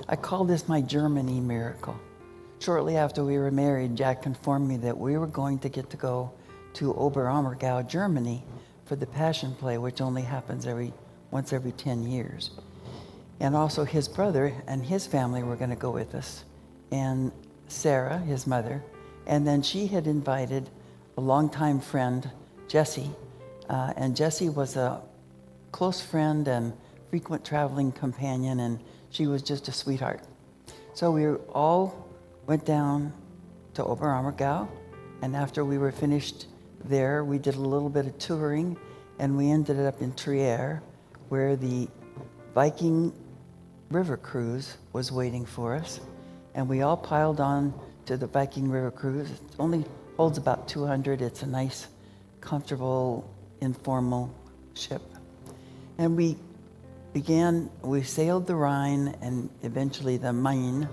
I call this my Germany miracle. Shortly after we were married, Jack informed me that we were going to get to go to Oberammergau, Germany, for the Passion Play, which only happens once every 10 years. And also his brother and his family were going to go with us, and Sarah, his mother, and then she had invited a longtime friend, Jessie, and Jessie was a close friend and frequent traveling companion, and she was just a sweetheart. So we all went down to Oberammergau, and after we were finished there, we did a little bit of touring, and we ended up in Trier, where the Viking river cruise was waiting for us, and we all piled on to the Viking river cruise. It only holds about 200. It's a nice, comfortable, informal ship. And we sailed the Rhine and eventually the Main,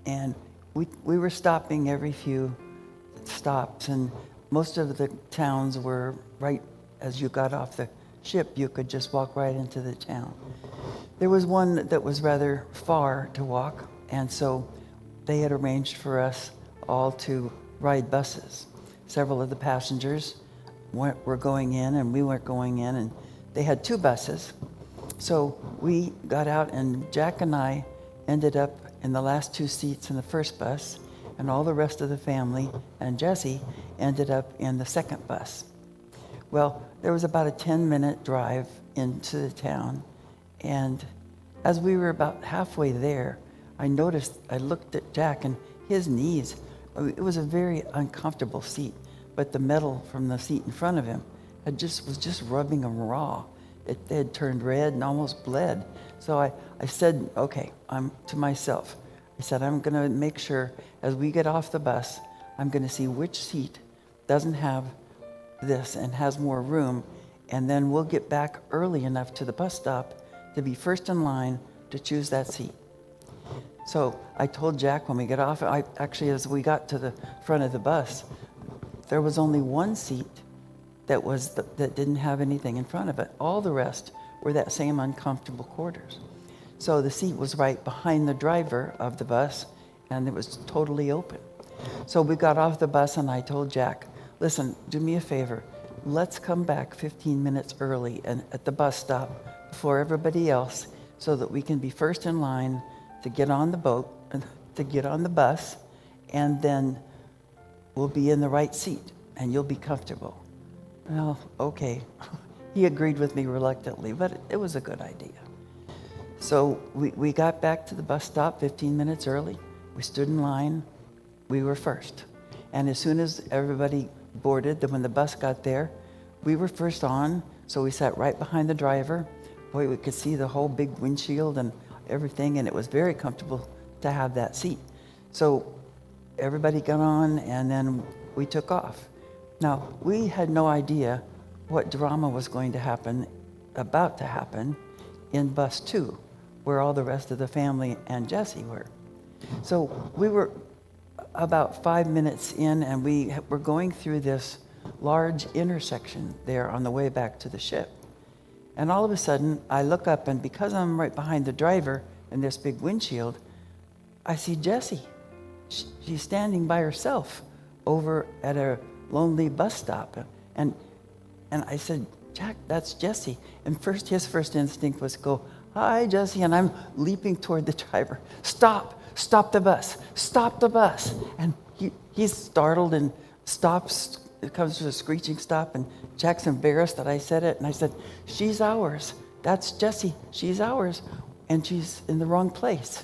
and we were stopping every few stops, and most of the towns were right as you got off the ship. You could just walk right into the town. There was one that was rather far to walk, and so they had arranged for us all to ride buses. Several of the passengers were going in, and we weren't going in, and they had two buses. So we got out, and Jack and I ended up in the last two seats in the first bus, and all the rest of the family and Jessie ended up in the second bus. Well, there was about a 10-minute drive into the town, and as we were about halfway there, I looked at Jack, and his knees, it was a very uncomfortable seat, but the metal from the seat in front of him was just rubbing him raw. It had turned red and almost bled. So I said, okay, to myself, I said, I'm going to make sure as we get off the bus, I'm going to see which seat doesn't have this and has more room, and then we'll get back early enough to the bus stop to be first in line to choose that seat. So I told Jack when we got off, as we got to the front of the bus, there was only one seat that didn't have anything in front of it. All the rest were that same uncomfortable quarters. So the seat was right behind the driver of the bus, and it was totally open. So we got off the bus, and I told Jack, listen, do me a favor. Let's come back 15 minutes early and at the bus stop before everybody else so that we can be first in line to get on the boat, to get on the bus, and then we'll be in the right seat, and you'll be comfortable. Well, okay. He agreed with me reluctantly, but it was a good idea. So we got back to the bus stop 15 minutes early. We stood in line. We were first. And as soon as everybody boarded, when the bus got there, we were first on, so we sat right behind the driver. Boy, we could see the whole big windshield and everything, and it was very comfortable to have that seat. So everybody got on, and then we took off. Now, we had no idea what drama was about to happen in bus 2, where all the rest of the family and Jessie were. So we were about 5 minutes in, and we were going through this large intersection there on the way back to the ship. And all of a sudden, I look up, and because I'm right behind the driver in this big windshield, I see Jessie. She's standing by herself over at a lonely bus stop. And I said, Jack, that's Jessie. And his first instinct was to go, hi, Jessie. And I'm leaping toward the driver. Stop the bus. And he's startled and stops. It comes to a screeching stop, and Jack's embarrassed that I said it. And I said, she's ours. That's Jessie. She's ours. And she's in the wrong place.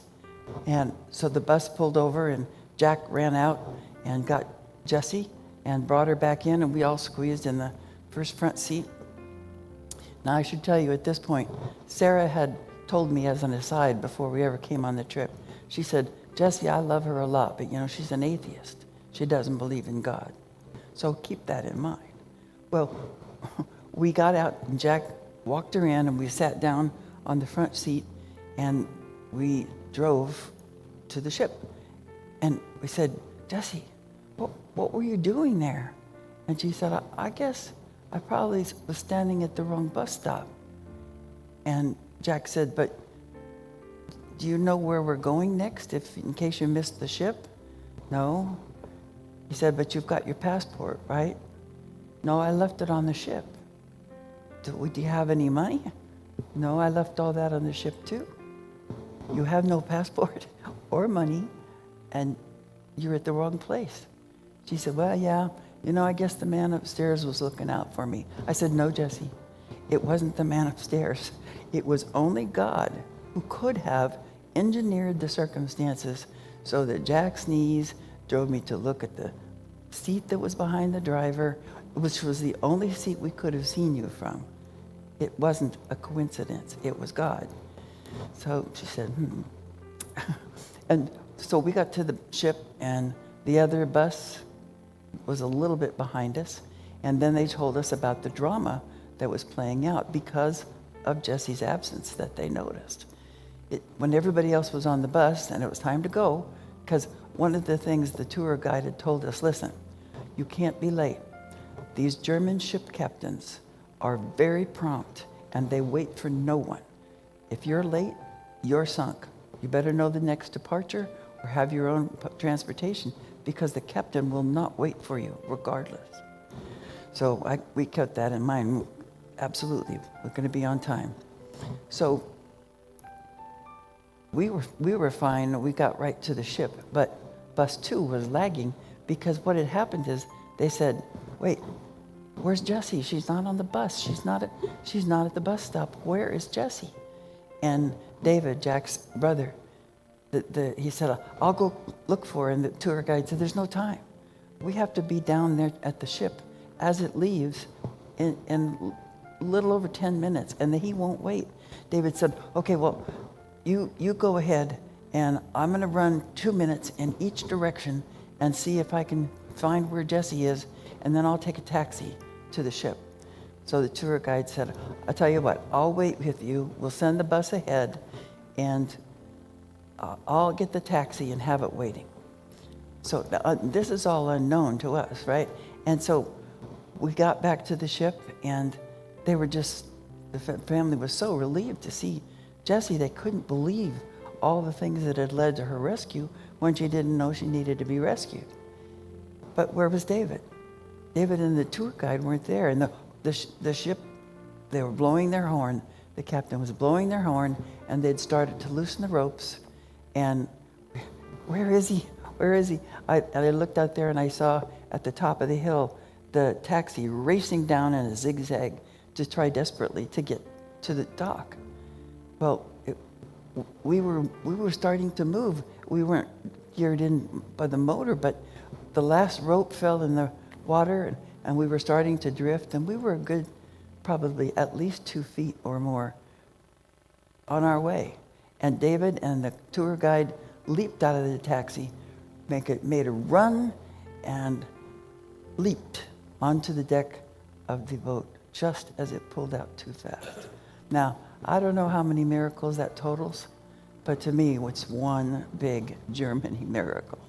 And so the bus pulled over, and Jack ran out and got Jessie and brought her back in, and we all squeezed in the first front seat. Now, I should tell you at this point, Sarah had told me as an aside before we ever came on the trip. She said, Jessie, I love her a lot, but she's an atheist. She doesn't believe in God. So keep that in mind. Well, we got out, and Jack walked her in, and we sat down on the front seat, and we drove to the ship. And we said, Jessie, what were you doing there? And she said, I guess I probably was standing at the wrong bus stop. And Jack said, but do you know where we're going next in case you missed the ship? No. He said, but you've got your passport, right? No, I left it on the ship. Do you have any money? No, I left all that on the ship too. You have no passport or money, and you're at the wrong place. She said, well, yeah, I guess the man upstairs was looking out for me. I said, no, Jesse, it wasn't the man upstairs. It was only God who could have engineered the circumstances so that Jack Sneeze drove me to look at the seat that was behind the driver, which was the only seat we could have seen you from. It wasn't a coincidence. It was God. So she said, And so we got to the ship, and the other bus was a little bit behind us. And then they told us about the drama that was playing out because of Jesse's absence that they noticed. When everybody else was on the bus and it was time to go, because one of the things the tour guide had told us, listen, you can't be late. These German ship captains are very prompt, and they wait for no one. If you're late, you're sunk. You better know the next departure or have your own transportation, because the captain will not wait for you regardless. So we kept that in mind. Absolutely, we're going to be on time. So we were fine. We got right to the ship, but bus 2 was lagging because what had happened is they said, wait, where's Jessie? She's not on the bus. She's not at the bus stop. Where is Jessie? And David, Jack's brother, he said, I'll go look for her. And the tour guide said, there's no time. We have to be down there at the ship as it leaves in a little over 10 minutes, and he won't wait. David said, okay, well, you go ahead, and I'm going to run 2 minutes in each direction and see if I can find where Jessie is, and then I'll take a taxi to the ship. So the tour guide said, I'll tell you what, I'll wait with you. We'll send the bus ahead, and I'll get the taxi and have it waiting. So this is all unknown to us, right? And so we got back to the ship, and they were the family was so relieved to see Jessie. They couldn't believe all the things that had led to her rescue when she didn't know she needed to be rescued. But where was David? David and the tour guide weren't there. And the ship, they were blowing their horn. The captain was blowing their horn, and they'd started to loosen the ropes. And where is he? Where is he? I looked out there, and I saw at the top of the hill the taxi racing down in a zigzag to try desperately to get to the dock. Well, we were starting to move. We weren't geared in by the motor, but the last rope fell in the water, and we were starting to drift, and we were a good, probably at least 2 feet or more on our way. And David and the tour guide leaped out of the taxi, made a run, and leaped onto the deck of the boat just as it pulled out too fast. Now, I don't know how many miracles that totals, but to me, it's one big Germany miracle.